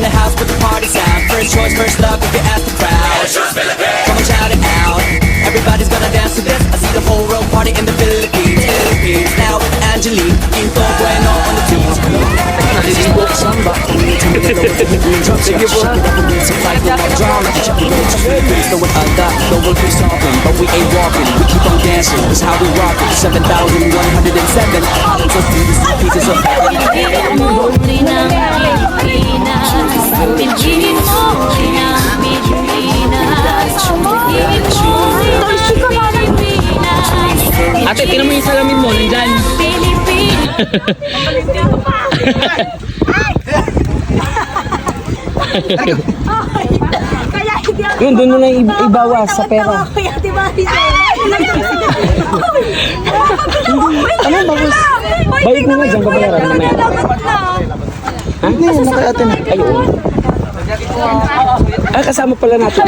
in the house with the party sound. First choice, first love, if you ask the crowd. Come on, shout it out. Everybody's gonna dance to this. I see the whole world party in the Philippines. Now with Angelique, Quinto Bueno on the tunes. This is Book Samba. Sige po. Know what I got, know what we're solving, but we ain't walking. We keep on dancing, that's how we rockin'. 7,107 islands of pieces of Ate, tinan mo yung salamin mo, nandyan. Yun, doon mo na ibawas sa pera. Ano, bawas? Bayad mo na dyan, babayaran mo na. Hindi, ano kaya ate na? Ayun. Ay, kasama pala natin.